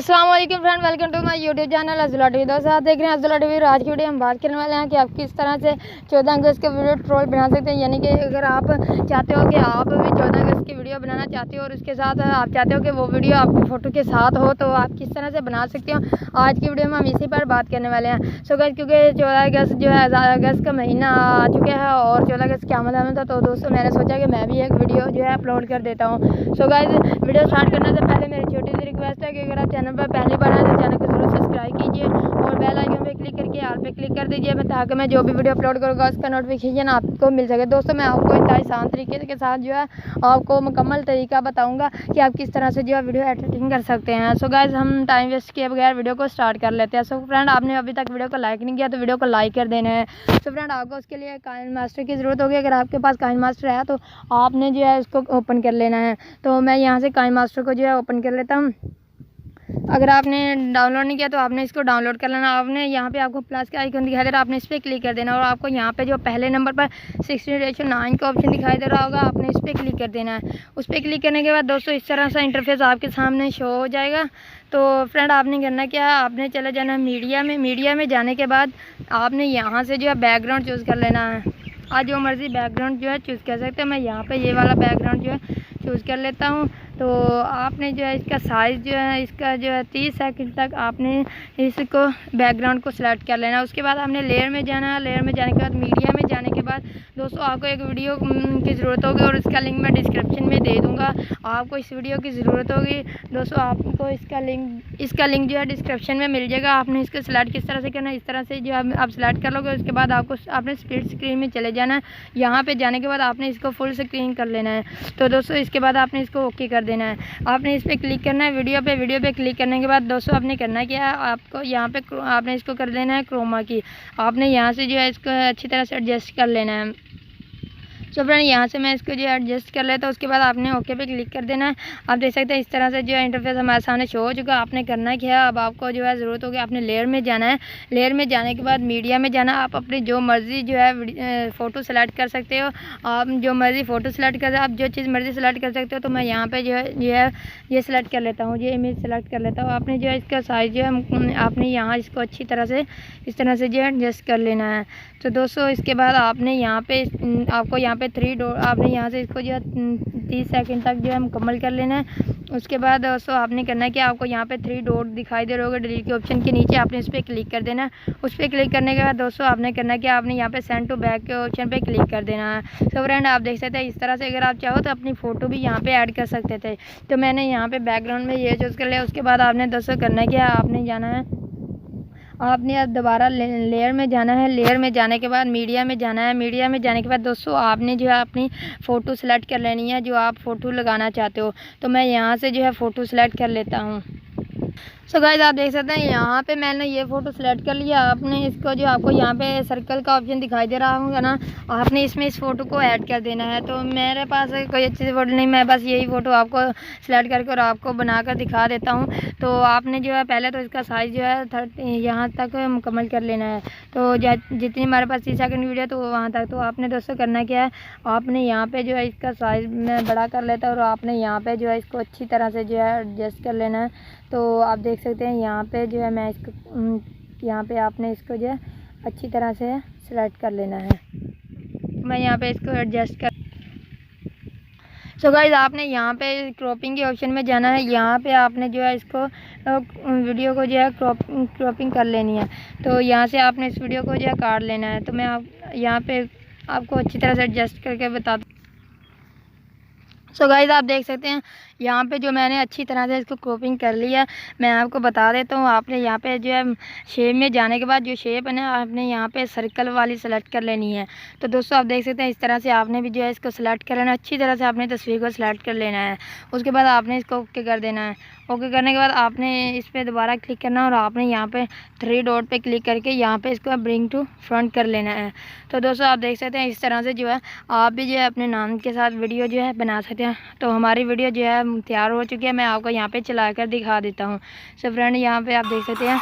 अस्सलाम वालेकुम friend, welcome to my YouTube channel Azladi. दोस्तों आप देख रहे हैं अज़लादी। आज की वीडियो हम बात करने वाले हैं कि आप किस तरह से 14 अगस्त के वीडियो ट्रोल बना सकते हैं। यानी कि अगर आप चाहते हो कि आप भी 14 अगस्त की वीडियो बनाना चाहते हो और उसके साथ आप चाहते हो कि वो वीडियो आपकी फ़ोटो के साथ हो, तो आप किस तरह से बना सकते हो। आज की वीडियो में हम इसी पर बात करने वाले हैं। सो गाइस, क्योंकि 14 अगस्त जो है अगस्त का महीना आ चुका है और 14 अगस्त की आमद था, तो दोस्तों मैंने सोचा कि मैं भी एक वीडियो जो है अपलोड कर देता हूँ। सो गाइस, वीडियो स्टार्ट करने से पहले मेरी छोटी सी रिक्वेस्ट है कि अगर आप चैनल पर पहली बार आए तो चैनल को जरूर सब्सक्राइब कीजिए और बेल आइकन पे क्लिक करके ऑल पे क्लिक कर दीजिए, ताकि मैं जो भी वीडियो अपलोड करूँगा उसका नोटिफिकेशन आपको मिल सके। दोस्तों मैं आपको इंतहाई आसान तरीके के साथ जो है आपको मुकम्मल तरीका बताऊंगा कि आप किस तरह से जो है वीडियो एडिटिंग कर सकते हैं। सो गाइस, हम टाइम वेस्ट किए बगैर वीडियो को स्टार्ट कर लेते हैं। सो फ्रेंड, आपने अभी तक वीडियो को लाइक नहीं किया तो वीडियो को लाइक कर देना है। सो फ्रेंड, आपको उसके लिए काइनमास्टर की ज़रूरत होगी। अगर आपके पास काइनमास्टर है तो आपने जो है इसको ओपन कर लेना है। तो मैं यहाँ से काइनमास्टर को जो है ओपन कर लेता हूँ। अगर आपने डाउनलोड नहीं किया तो आपने इसको डाउनलोड कर लेना। आपने यहाँ पे आपको प्लस का आइकन दिखाई दे रहा है, आपने इस पर क्लिक कर देना और आपको यहाँ पे जो पहले नंबर पर 16:9 का ऑप्शन दिखाई दे रहा होगा, आपने इस पर क्लिक कर देना है। उस पर क्लिक करने के बाद दोस्तों इस तरह सा इंटरफेस आपके सामने शो हो जाएगा। तो फ्रेंड, आपने करना क्या है, आपने चले जाना मीडिया में। मीडिया में जाने के बाद आपने यहाँ से जो है बैकग्राउंड चूज़ कर लेना है। आज जो मर्ज़ी बैकग्राउंड जो है चूज़ कर सकते हैं। मैं यहाँ पे ये वाला बैकग्राउंड जो है चूज़ कर लेता हूँ। तो आपने जो है इसका साइज़ जो है इसका जो है 30 सेकंड तक आपने इसको बैकग्राउंड को सिलेक्ट कर लेना है। उसके बाद आपने लेयर में जाना है। लेयर में जाने के बाद मीडिया में जाने के बाद दोस्तों आपको एक वीडियो की ज़रूरत होगी और इसका लिंक मैं डिस्क्रिप्शन में दे दूँगा। आपको इस वीडियो की ज़रूरत होगी दोस्तों, आपको इसका लिंक जो है डिस्क्रिप्शन में मिल जाएगा। आपने इसको सिलेक्ट किस तरह से करना है, इस तरह से जो आप सिलेक्ट कर लोगे। उसके बाद आपको आपने स्प्लिट स्क्रीन में चले जाना है। यहाँ पे जाने के बाद आपने इसको फुल स्क्रीन कर लेना है। तो दोस्तों इसके बाद आपने इसको ओके कर देना है। आपने इस पर क्लिक करना है वीडियो पे क्लिक करने के बाद दोस्तों आपने करना क्या है, आपको यहाँ पे आपने इसको कर देना है क्रोमा की। आपने यहाँ से जो है इसको अच्छी तरह से एडजस्ट कर लेना है। सो फ्रेंड, यहाँ से मैं इसको जो है एडजस्ट कर लेता हूँ। उसके बाद आपने ओके पे क्लिक कर देना है। आप देख सकते हैं इस तरह से जो है इंटरफेस हमारे सामने शो हो चुका है। आपने करना क्या है, अब आपको जो है ज़रूरत होगी आपने लेयर में जाना है। लेयर में जाने के बाद मीडिया में जाना। आप अपनी जो मर्ज़ी जो है फ़ोटो सेलेक्ट कर सकते हो। आप जो मर्ज़ी फ़ोटो सेलेक्ट कर आप जो चीज़ मर्ज़ी सेलेक्ट कर सकते हो। तो मैं यहाँ पर जो है ये सेलेक्ट कर लेता हूँ, ये इमेज सेलेक्ट कर लेता हूँ। आपने जो है इसका साइज़ जो है आपने यहाँ इसको अच्छी तरह से इस तरह से जो है एडजस्ट कर लेना है। तो दोस्तों इसके बाद आपने यहाँ पे आपको यहाँ पे 3 डॉट आपने यहाँ से इसको जो है 30 सेकंड तक जो है मुकम्मल कर लेना है। उसके बाद दोस्तों आपने करना है कि आपको यहाँ पे 3 डॉट दिखाई दे रहे होगा डिलीट के ऑप्शन के नीचे, आपने इस पर क्लिक कर देना है। उस पर क्लिक करने के बाद दोस्तों आपने करना है कि आपने यहाँ पे सेंड टू बैक के ऑप्शन पे क्लिक कर देना है। तो फ्रेंड, आप देख सकते हैं इस तरह से अगर आप चाहो तो अपनी फ़ोटो भी यहाँ पे ऐड कर सकते थे। तो मैंने यहाँ पे बैकग्राउंड में ये चूज़ कर लिया। उसके बाद आपने दोस्तों करना है कि आपने जाना है, आपने अब दोबारा लेयर में जाना है। लेयर में जाने के बाद मीडिया में जाना है। मीडिया में जाने के बाद दोस्तों आपने जो है अपनी फ़ोटो सेलेक्ट कर लेनी है, जो आप फ़ोटो लगाना चाहते हो। तो मैं यहाँ से जो है फ़ोटो सेलेक्ट कर लेता हूँ। सो गाइस, आप देख सकते हैं यहाँ पे मैंने ये फ़ोटो सेलेक्ट कर लिया। आपने इसको जो आपको यहाँ पे सर्कल का ऑप्शन दिखाई दे रहा होगा ना, आपने इसमें इस फ़ोटो को ऐड कर देना है। तो मेरे पास कोई अच्छी फ़ोटो नहीं, मैं बस यही फ़ोटो आपको सेलेक्ट करके और आपको बनाकर दिखा देता हूँ। तो आपने जो है पहले तो इसका साइज़ जो है 30 यहाँ तक मुकम्मल कर लेना है। तो जितनी हमारे पास 30 सेकंड वीडियो तो वहाँ तक। तो आपने दोस्तों करना क्या है, आपने यहाँ पर जो है इसका साइज़ मैं बड़ा कर लेता हूँ और आपने यहाँ पर जो है इसको अच्छी तरह से जो है एडजस्ट कर लेना है। तो आप देख सकते हैं यहाँ पे जो है मैं इसको यहाँ पे आपने इसको जो है अच्छी तरह से सिलेक्ट कर लेना है। मैं यहाँ पे इसको एडजस्ट कर। सो गाइस, आपने यहाँ पे क्रॉपिंग के ऑप्शन में जाना है। यहाँ पे आपने जो है इसको वीडियो को जो है क्रॉपिंग कर लेनी है। तो यहाँ से आपने इस वीडियो को जो है काट लेना है। तो मैं यहाँ पे आपको अच्छी तरह से एडजस्ट करके बता दूँ। सो गाइस, आप देख सकते हैं यहाँ पे जो मैंने अच्छी तरह से इसको क्रॉपिंग कर लिया। मैं आपको बता देता हूँ, आपने यहाँ पे जो है शेप में जाने के बाद जो शेप है ना, आपने यहाँ पे सर्कल वाली सेलेक्ट कर लेनी है। तो दोस्तों आप देख सकते हैं इस तरह से आपने भी जो है इसको सेलेक्ट कर लेना है। अच्छी तरह से आपने तस्वीर को सेलेक्ट कर लेना है। उसके बाद आपने इसको ओके कर देना है। ओके करने के बाद आपने इस पर दोबारा क्लिक करना है और आपने यहाँ पे 3 डॉट पे क्लिक करके यहाँ पे इसको ब्रिंग टू फ्रंट कर लेना है। तो दोस्तों आप देख सकते हैं इस तरह से जो है आप भी जो है अपने नाम के साथ वीडियो जो है बना सकते हैं। तो हमारी वीडियो जो है तैयार हो चुकी है, मैं आपको यहाँ पे चला कर दिखा देता हूँ। सो फ्रेंड, यहाँ पे आप देख सकते हैं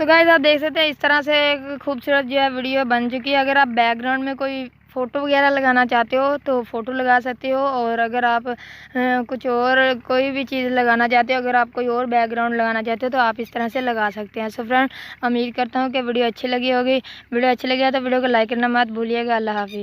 सो गाइस आप देख सकते हैं इस तरह से एक खूबसूरत जो है वीडियो बन चुकी है। अगर आप बैकग्राउंड में कोई फ़ोटो वगैरह लगाना चाहते हो तो फ़ोटो लगा सकते हो, और अगर आप कुछ और कोई भी चीज़ लगाना चाहते हो, अगर आप कोई और बैकग्राउंड लगाना चाहते हो तो आप इस तरह से लगा सकते हैं। सो फ्रेंड, उम्मीद करता हूँ कि वीडियो अच्छी लगी होगी। वीडियो अच्छी लगी है तो वीडियो को लाइक करना मत भूलिएगा। अल्लाह हाफिज़।